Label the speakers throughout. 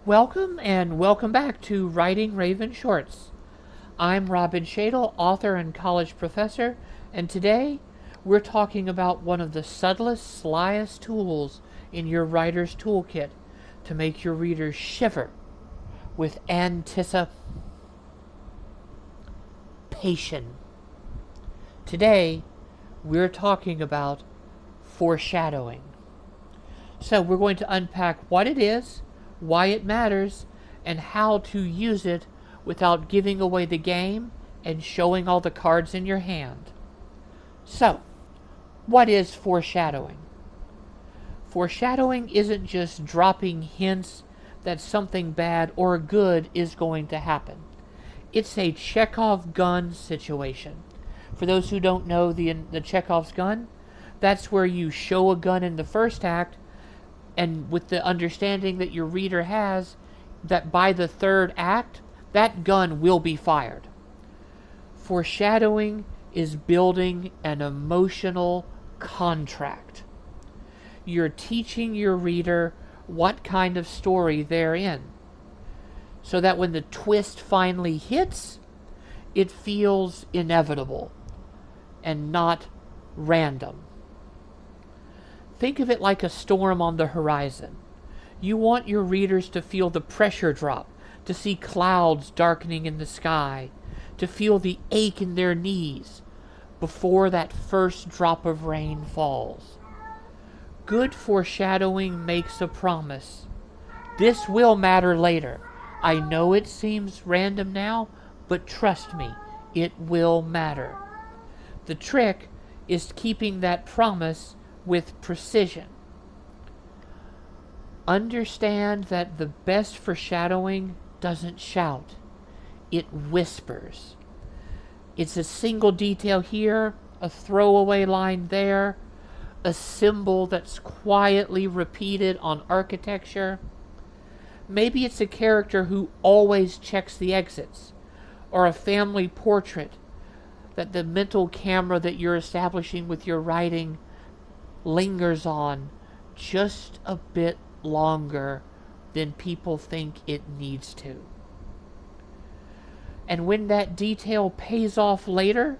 Speaker 1: Welcome and welcome back to Writing Raven Shorts. I'm Robin Shadle, author and college professor, and today we're talking about one of the subtlest, slyest tools in your writer's toolkit to make your readers shiver with anticipation. Today we're talking about foreshadowing. So we're going to unpack what it is, why it matters, and how to use it without giving away the game and showing all the cards in your hand. So, what is foreshadowing? Foreshadowing isn't just dropping hints that something bad or good is going to happen. It's a Chekhov gun situation. For those who don't know the Chekhov's gun, that's where you show a gun in the first act, and with the understanding that your reader has that by the third act, that gun will be fired. Foreshadowing is building an emotional contract. You're teaching your reader what kind of story they're in, so that when the twist finally hits, it feels inevitable and not random. Think of it like a storm on the horizon. You want your readers to feel the pressure drop, to see clouds darkening in the sky, to feel the ache in their knees before that first drop of rain falls. Good foreshadowing makes a promise. This will matter later. I know it seems random now, but trust me, it will matter. The trick is keeping that promise with precision. Understand that the best foreshadowing doesn't shout, it whispers. It's a single detail here, a throwaway line there, a symbol that's quietly repeated on architecture. Maybe it's a character who always checks the exits, or a family portrait that the mental camera that you're establishing with your writing lingers on just a bit longer than people think it needs to. And when that detail pays off later,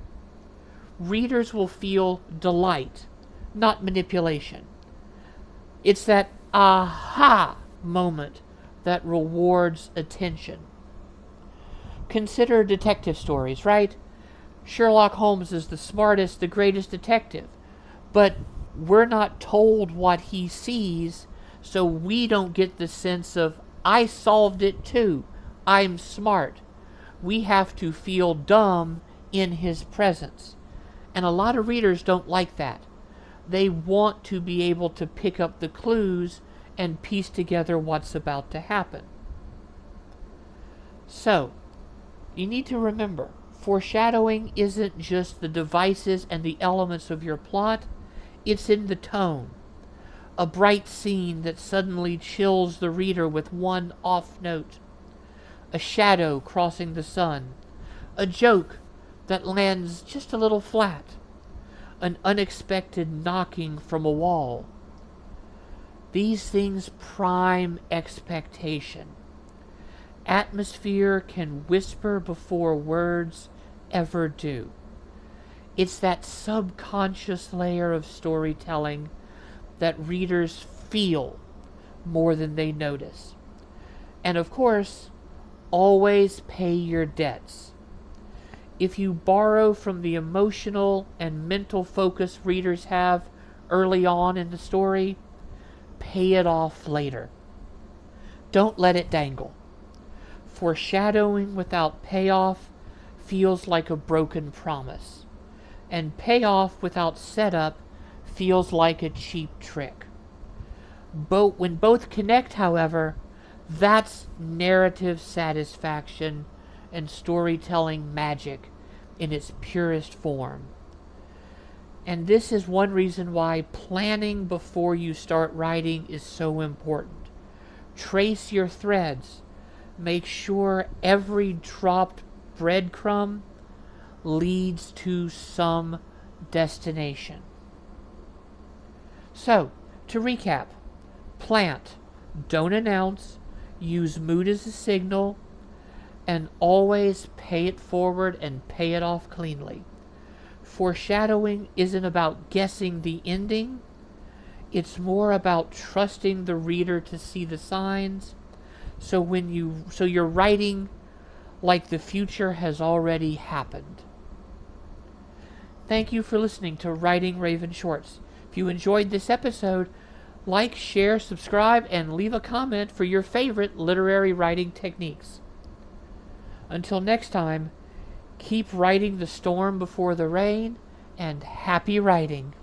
Speaker 1: readers will feel delight, not manipulation. It's that aha moment that rewards attention. Consider detective stories, right? Sherlock Holmes is the smartest, the greatest detective, but we're not told what he sees, so we don't get the sense of, I solved it too, I'm smart. We have to feel dumb in his presence. And a lot of readers don't like that. They want to be able to pick up the clues and piece together what's about to happen. So, you need to remember, foreshadowing isn't just the devices and the elements of your plot, it's in the tone. A bright scene that suddenly chills the reader with one off note. A shadow crossing the sun. A joke that lands just a little flat. An unexpected knocking from a wall. These things prime expectation. Atmosphere can whisper before words ever do. It's that subconscious layer of storytelling that readers feel more than they notice. And of course, always pay your debts. If you borrow from the emotional and mental focus readers have early on in the story, pay it off later. Don't let it dangle. Foreshadowing without payoff feels like a broken promise. And payoff without setup feels like a cheap trick. When both connect, however, that's narrative satisfaction and storytelling magic in its purest form. And this is one reason why planning before you start writing is so important. Trace your threads. Make sure every dropped breadcrumb leads to some destination. So, to recap, plant, don't announce, Use mood as a signal, and always pay it forward and pay it off cleanly. Foreshadowing isn't about guessing the ending. It's more about trusting the reader to see the signs. So you're writing like the future has already happened. Thank you for listening to Writing Raven Shorts. If you enjoyed this episode, like, share, subscribe, and leave a comment for your favorite literary writing techniques. Until next time, keep writing the storm before the rain, and happy writing.